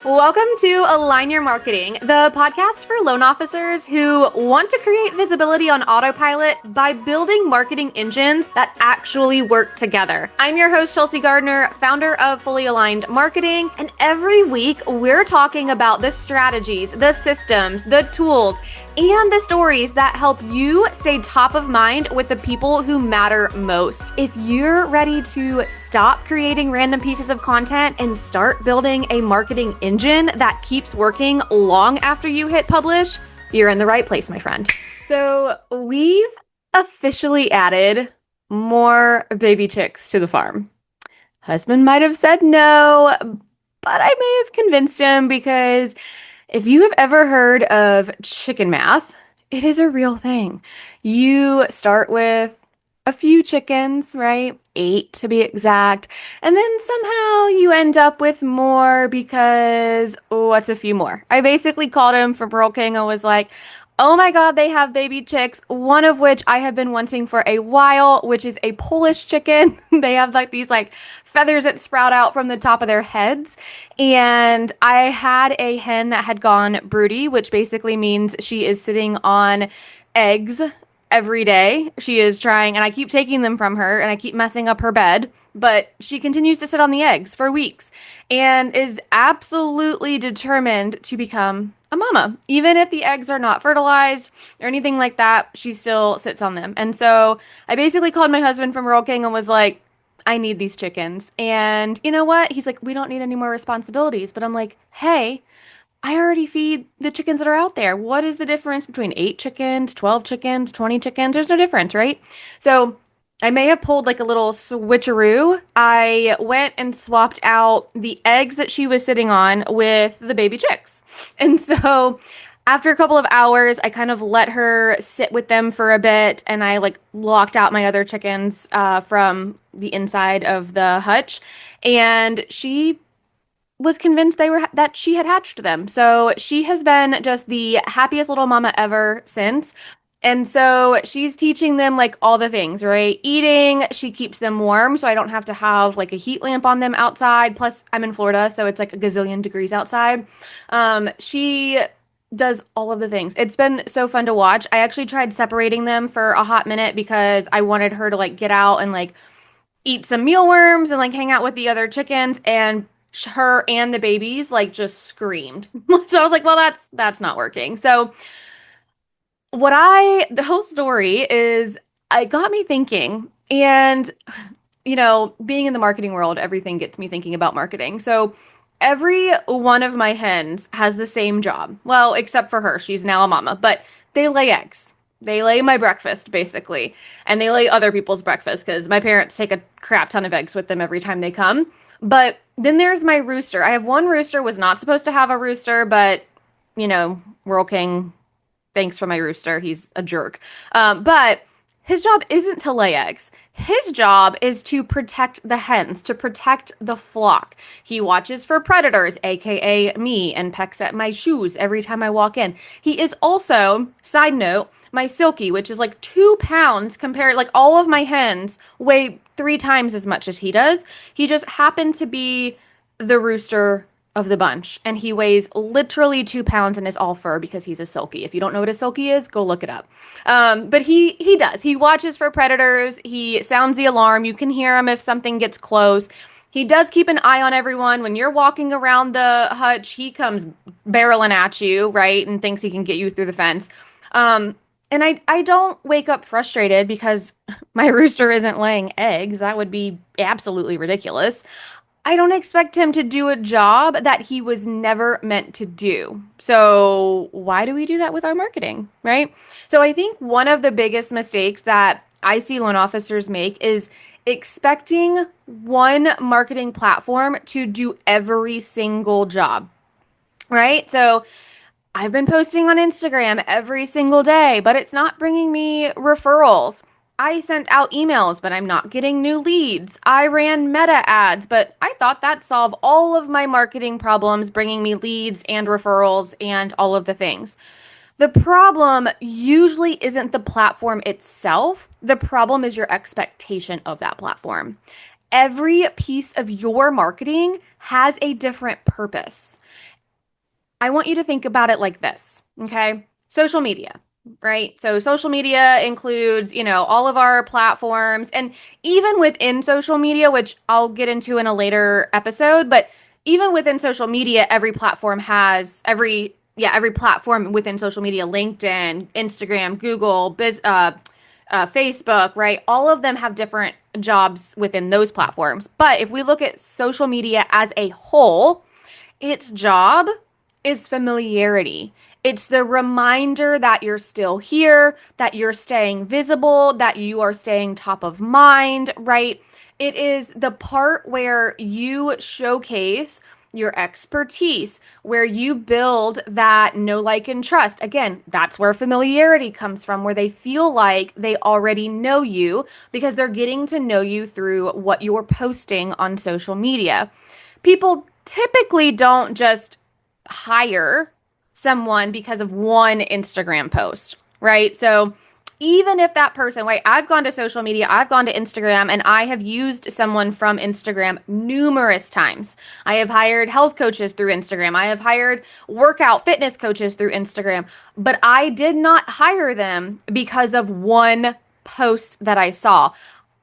Welcome to Align Your Marketing, the podcast for loan officers who want to create visibility on autopilot by building marketing engines that actually work together. I'm your host, Chelsea Gardner, founder of Fully Aligned Marketing, and every week we're talking about the strategies, the systems, the tools, and the stories that help you stay top of mind with the people who matter most. If you're ready to stop creating random pieces of content and start building a marketing engine that keeps working long after you hit publish, you're in the right place, my friend. So we've officially added more baby chicks to the farm. Husband might have said no, but I may have convinced him because if you have ever heard of chicken math, it is a real thing. You start with a few chickens, right? 8 to be exact. And then somehow you end up with more because what's a few more? I basically called him from Rural King and was like, oh my God, they have baby chicks, one of which I have been wanting for a while, which is a Polish chicken. They have these feathers that sprout out from the top of their heads. And I had a hen that had gone broody, which basically means she is sitting on eggs every day. She is trying, and I keep taking them from her and I keep messing up her bed, but she continues to sit on the eggs for weeks and is absolutely determined to become a mama. Even if the eggs are not fertilized or anything like that, she still sits on them. And so I basically called my husband from Rural King and was like, I need these chickens. And you know what? He's like, we don't need any more responsibilities. But I'm like, hey, I already feed the chickens that are out there. What is the difference between 8 chickens, 12 chickens, 20 chickens? There's no difference, right? So I may have pulled a little switcheroo. I went and swapped out the eggs that she was sitting on with the baby chicks. And so after a couple of hours, I kind of let her sit with them for a bit and I locked out my other chickens from the inside of the hutch. And she was convinced that she had hatched them. So she has been just the happiest little mama ever since. And so she's teaching them all the things, right? Eating, she keeps them warm so I don't have to have a heat lamp on them outside. Plus, I'm in Florida, so it's a gazillion degrees outside. She does all of the things. It's been so fun to watch. I actually tried separating them for a hot minute because I wanted her to get out and eat some mealworms and hang out with the other chickens, and her and the babies just screamed. So I was like, well, that's not working. So the whole story is, it got me thinking, and being in the marketing world, everything gets me thinking about marketing. So every one of my hens has the same job. Well, except for her, she's now a mama, but they lay eggs. They lay my breakfast, basically, and they lay other people's breakfast because my parents take a crap ton of eggs with them every time they come. But then there's my rooster. I have one rooster, was not supposed to have a rooster, but, Rural King, thanks for my rooster. He's a jerk. But his job isn't to lay eggs. His job is to protect the hens, to protect the flock. He watches for predators, aka me, and pecks at my shoes every time I walk in. He is also, side note, my Silky, which is 2 pounds compared, all of my hens weigh 3 times as much as he does. He just happened to be the rooster of the bunch, and he weighs literally 2 pounds and is all fur because he's a Silky. If you don't know what a Silky is, go look it up. But he does. He watches for predators. He sounds the alarm. You can hear him if something gets close. He does keep an eye on everyone. When you're walking around the hutch, he comes barreling at you, right, and thinks he can get you through the fence. And I don't wake up frustrated because my rooster isn't laying eggs. That would be absolutely ridiculous. I don't expect him to do a job that he was never meant to do. So why do we do that with our marketing, right? So I think one of the biggest mistakes that I see loan officers make is expecting one marketing platform to do every single job, right? So I've been posting on Instagram every single day, but it's not bringing me referrals. I sent out emails, but I'm not getting new leads. I ran meta ads, but I thought that'd solve all of my marketing problems, bringing me leads and referrals and all of the things. The problem usually isn't the platform itself. The problem is your expectation of that platform. Every piece of your marketing has a different purpose. I want you to think about it like this, okay? Social media, right? So social media includes, all of our platforms and even within social media, which I'll get into in a later episode, but even within social media, every platform has every platform within social media, LinkedIn, Instagram, Google, Facebook, right? All of them have different jobs within those platforms. But if we look at social media as a whole, its job is familiarity. It's the reminder that you're still here, that you're staying visible, that you are staying top of mind, right? It is the part where you showcase your expertise, where you build that know, like, and trust. Again, that's where familiarity comes from, where they feel like they already know you because they're getting to know you through what you're posting on social media. People typically don't just hire someone because of one Instagram post, right? So even if that person, right, I've gone to social media, I've gone to Instagram, and I have used someone from Instagram numerous times. I have hired health coaches through Instagram. I have hired workout fitness coaches through Instagram, but I did not hire them because of one post that I saw.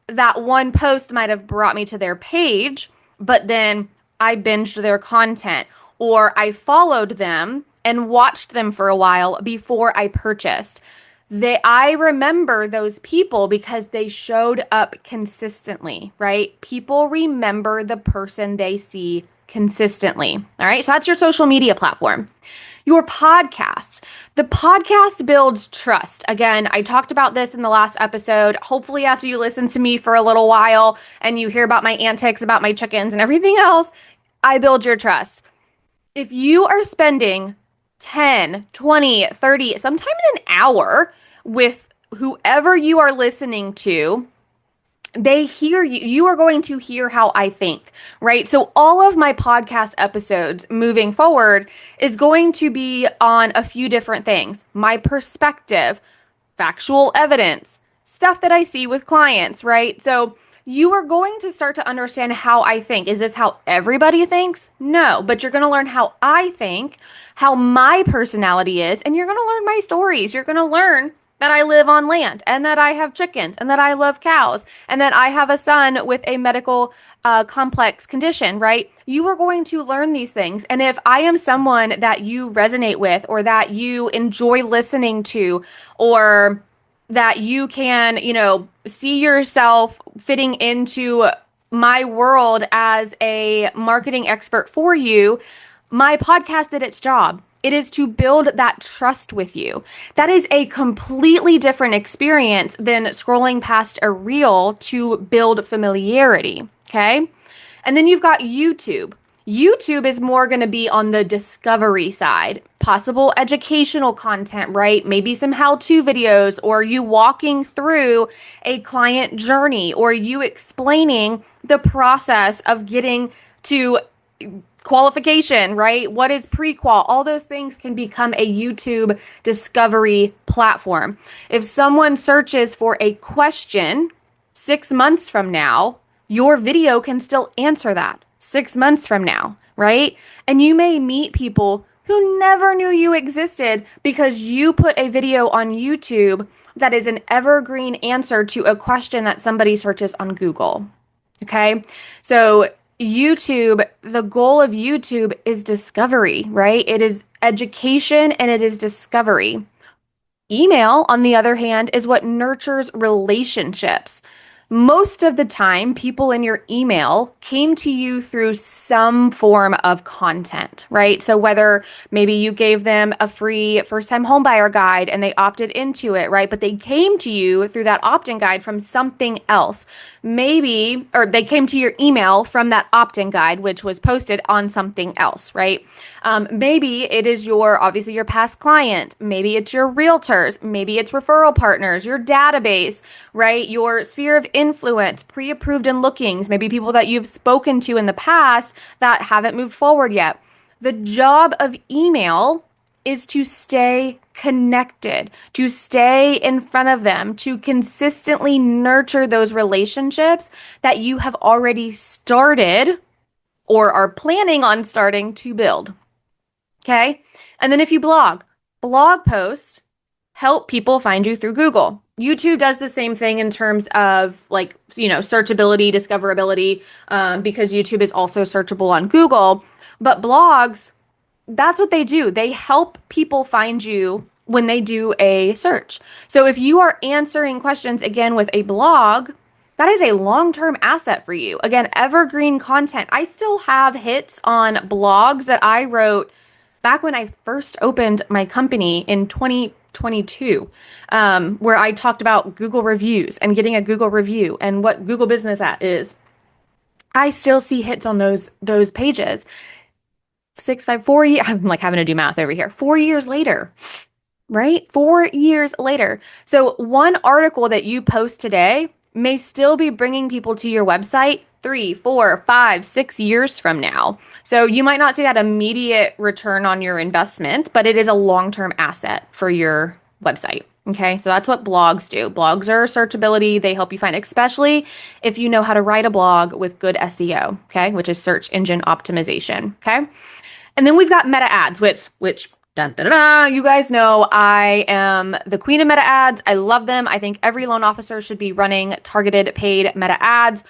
That one post might have brought me to their page, but then I binged their content or I followed them and watched them for a while before I purchased. I remember those people because they showed up consistently, right? People remember the person they see consistently. All right. So that's your social media platform. Your podcast. The podcast builds trust. Again, I talked about this in the last episode. Hopefully, after you listen to me for a little while and you hear about my antics, about my chickens and everything else, I build your trust. If you are spending 10, 20, 30, sometimes an hour with whoever you are listening to, they hear you. You are going to hear how I think, right? So all of my podcast episodes moving forward is going to be on a few different things. My perspective, factual evidence, stuff that I see with clients, right? So you are going to start to understand how I think. Is this how everybody thinks? No, but you're going to learn how I think, how my personality is, and you're going to learn my stories. You're going to learn that I live on land and that I have chickens and that I love cows and that I have a son with a medical complex condition, right? You are going to learn these things. And if I am someone that you resonate with or that you enjoy listening to or that you can, see yourself fitting into my world as a marketing expert for you, my podcast did its job. It is to build that trust with you. That is a completely different experience than scrolling past a reel to build familiarity. Okay. And then you've got YouTube. YouTube is more going to be on the discovery side, possible educational content, right? Maybe some how-to videos, or you walking through a client journey, or you explaining the process of getting to qualification, right? What is pre-qual? All those things can become a YouTube discovery platform. If someone searches for a question 6 months from now, your video can still answer that 6 months from now, right? And you may meet people who never knew you existed because you put a video on YouTube that is an evergreen answer to a question that somebody searches on Google. Okay. So YouTube, the goal of YouTube is discovery, right? It is education and it is discovery. Email, on the other hand, is what nurtures relationships. Most of the time, people in your email came to you through some form of content, right? So whether maybe you gave them a free first-time homebuyer guide and they opted into it, right? But they came to you through that opt-in guide from something else. Maybe, or they came to your email from that opt-in guide, which was posted on something else, right? Maybe it is obviously your past client. Maybe it's your realtors. Maybe it's referral partners, your database, right? Your sphere of influence, pre-approved and lookings, maybe people that you've spoken to in the past that haven't moved forward yet. The job of email is to stay connected, to stay in front of them, to consistently nurture those relationships that you have already started or are planning on starting to build. Okay. And then if you blog posts help people find you through Google. YouTube does the same thing in terms of like, searchability, discoverability, because YouTube is also searchable on Google. But blogs, that's what they do. They help people find you when they do a search. So if you are answering questions again with a blog, that is a long-term asset for you. Again, evergreen content. I still have hits on blogs that I wrote back when I first opened my company in 2022, where I talked about Google reviews and getting a Google review and what Google Business at is. I still see hits on those pages. 4 years. I'm like having to do math over here. 4 years later, right? 4 years later. So one article that you post today may still be bringing people to your website 3, 4, 5, 6 years from now. So you might not see that immediate return on your investment, but it is a long-term asset for your website. Okay, so that's what blogs do. Blogs are searchability. They help you find, especially if you know how to write a blog with good SEO, okay, which is search engine optimization. Okay. And then we've got meta ads, which dun, dun, dun, dun, you guys know I am the queen of meta ads. I love them. I think every loan officer should be running targeted paid meta ads.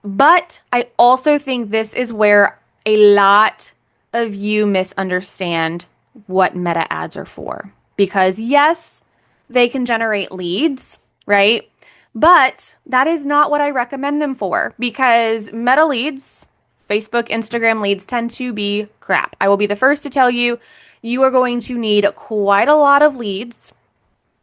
But I also think this is where a lot of you misunderstand what meta ads are for. Because yes, they can generate leads, right? But that is not what I recommend them for, because meta leads, Facebook, Instagram leads tend to be crap. I will be the first to tell you, you are going to need quite a lot of leads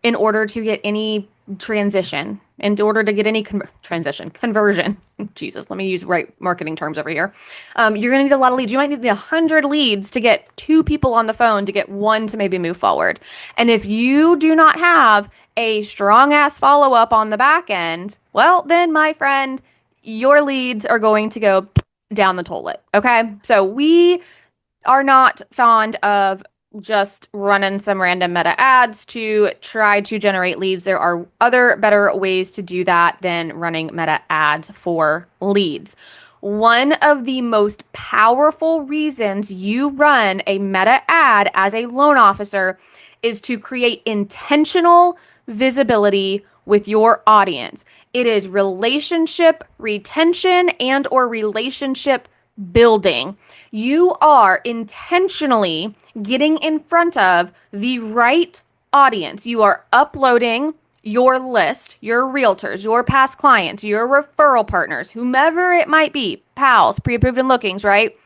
in order to get any transition, in order to get any conversion. Jesus, let me use right marketing terms over here. You're going to need a lot of leads. You might need 100 leads to get 2 people on the phone to get 1 to maybe move forward. And if you do not have a strong ass follow up on the back end, well, then my friend, your leads are going to go down the toilet. Okay. So we are not fond of just running some random meta ads to try to generate leads. There are other better ways to do that than running meta ads for leads. One of the most powerful reasons you run a meta ad as a loan officer is to create intentional visibility with your audience. It is relationship retention and or relationship building. You are intentionally getting in front of the right audience. You are uploading your list, your realtors, your past clients, your referral partners, whomever it might be, pals, pre-approved and lookings, right?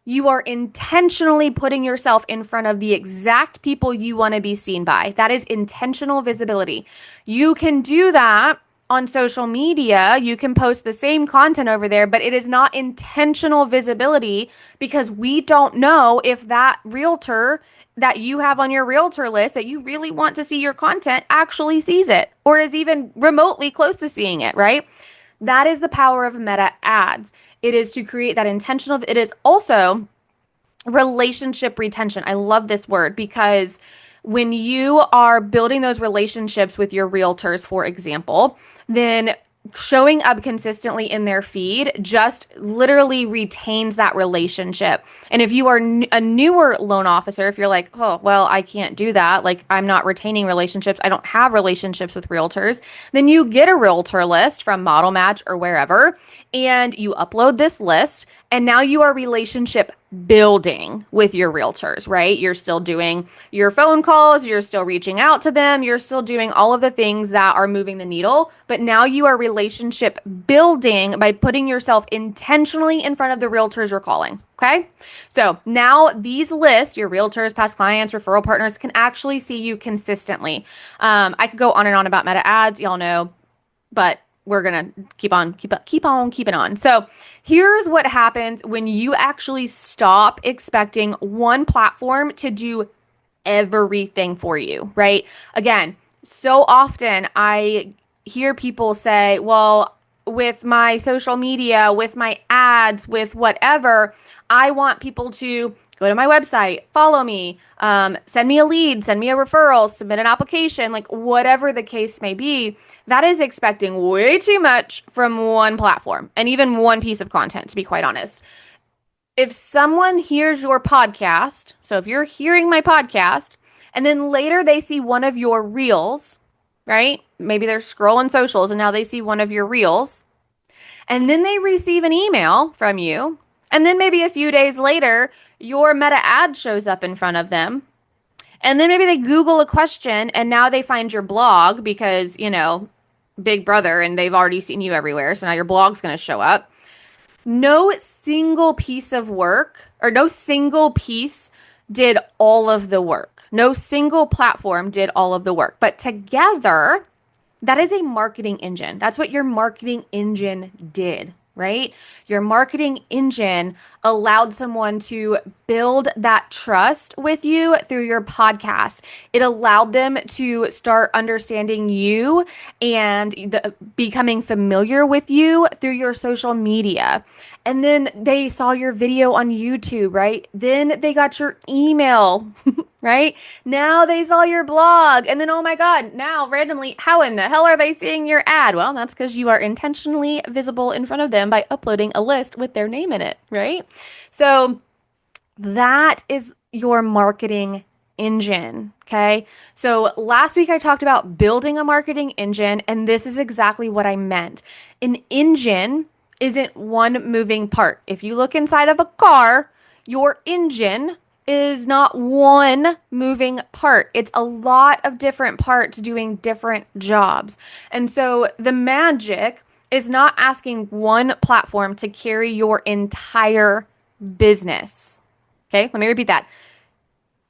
You are intentionally putting yourself in front of the exact people you want to be seen by. That is intentional visibility. You can do that on social media. You can post the same content over there, but it is not intentional visibility, because we don't know if that realtor that you have on your realtor list that you really want to see your content actually sees it or is even remotely close to seeing it, right? That is the power of meta ads. It is to create that intentional. It is also relationship retention. I love this word, because when you are building those relationships with your realtors, for example, then showing up consistently in their feed just literally retains that relationship. And if you are a newer loan officer, if you're like, oh, well, I can't do that, like I'm not retaining relationships, I don't have relationships with realtors, then you get a realtor list from Model Match or wherever, and you upload this list, and now you are relationship building with your realtors, right? You're still doing your phone calls, you're still reaching out to them, you're still doing all of the things that are moving the needle, but now you are relationship building by putting yourself intentionally in front of the realtors you're calling. Okay. So now these lists, your realtors, past clients, referral partners, can actually see you consistently. I could go on and on about meta ads, y'all know, but we're going to keep on keeping on. So here's what happens when you actually stop expecting one platform to do everything for you, right? Again, so often I hear people say, well, with my social media, with my ads, with whatever, I want people to go to my website, follow me, send me a lead, send me a referral, submit an application, like whatever the case may be. That is expecting way too much from one platform and even one piece of content, to be quite honest. If someone hears your podcast, so if you're hearing my podcast, and then later they see one of your reels, right? Maybe they're scrolling socials and now they see one of your reels, and then they receive an email from you, and then maybe a few days later, your meta ad shows up in front of them. And then maybe they Google a question and now they find your blog because, Big Brother, and they've already seen you everywhere. So now your blog's going to show up. No single piece of work or no single piece did all of the work. No single platform did all of the work. But together, that is a marketing engine. That's what your marketing engine did, right? Your marketing engine allowed someone to build that trust with you through your podcast. It allowed them to start understanding you and becoming familiar with you through your social media. And then they saw your video on YouTube, right? Then they got your email, right? Now they saw your blog. And then, oh my God, now randomly, how in the hell are they seeing your ad? Well, that's because you are intentionally visible in front of them by uploading a list with their name in it, right? So that is your marketing engine. Okay. So last week I talked about building a marketing engine, and this is exactly what I meant. An engine isn't one moving part. If you look inside of a car, your engine is not one moving part. It's a lot of different parts doing different jobs. And so the magic is not asking one platform to carry your entire business. Okay, let me repeat that.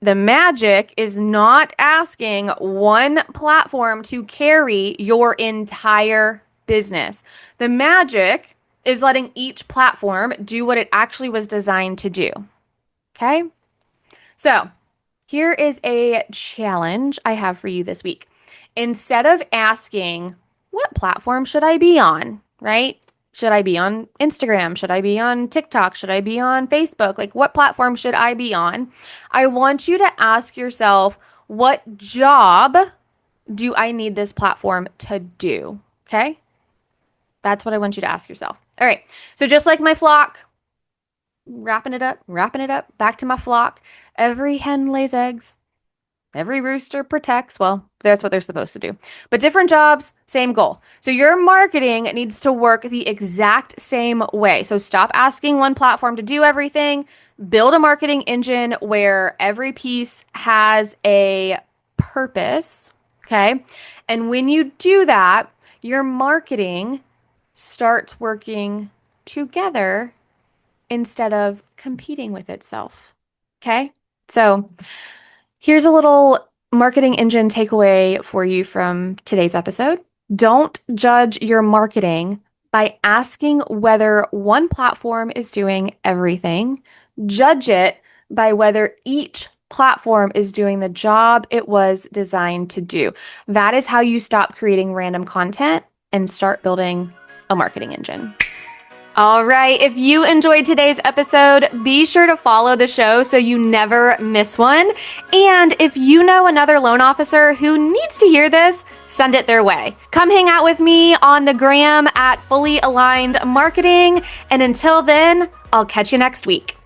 The magic is not asking one platform to carry your entire business. The magic is letting each platform do what it actually was designed to do. Okay? So, here is a challenge I have for you this week. Instead of asking, what platform should I be on, right? Should I be on Instagram? Should I be on TikTok? Should I be on Facebook? Like, what platform should I be on? I want you to ask yourself, what job do I need this platform to do? Okay? That's what I want you to ask yourself. All right. So just like my flock, wrapping it up, back to my flock. Every hen lays eggs. Every rooster protects. Well, that's what they're supposed to do. But different jobs, same goal. So your marketing needs to work the exact same way. So stop asking one platform to do everything. Build a marketing engine where every piece has a purpose. Okay. And when you do that, your marketing starts working together instead of competing with itself. Okay. So here's a little marketing engine takeaway for you from today's episode. Don't judge your marketing by asking whether one platform is doing everything. Judge it by whether each platform is doing the job it was designed to do. That is how you stop creating random content and start building a marketing engine. All right. If you enjoyed today's episode, be sure to follow the show so you never miss one. And if you know another loan officer who needs to hear this, send it their way. Come hang out with me on the gram at Fully Aligned Marketing. And until then, I'll catch you next week.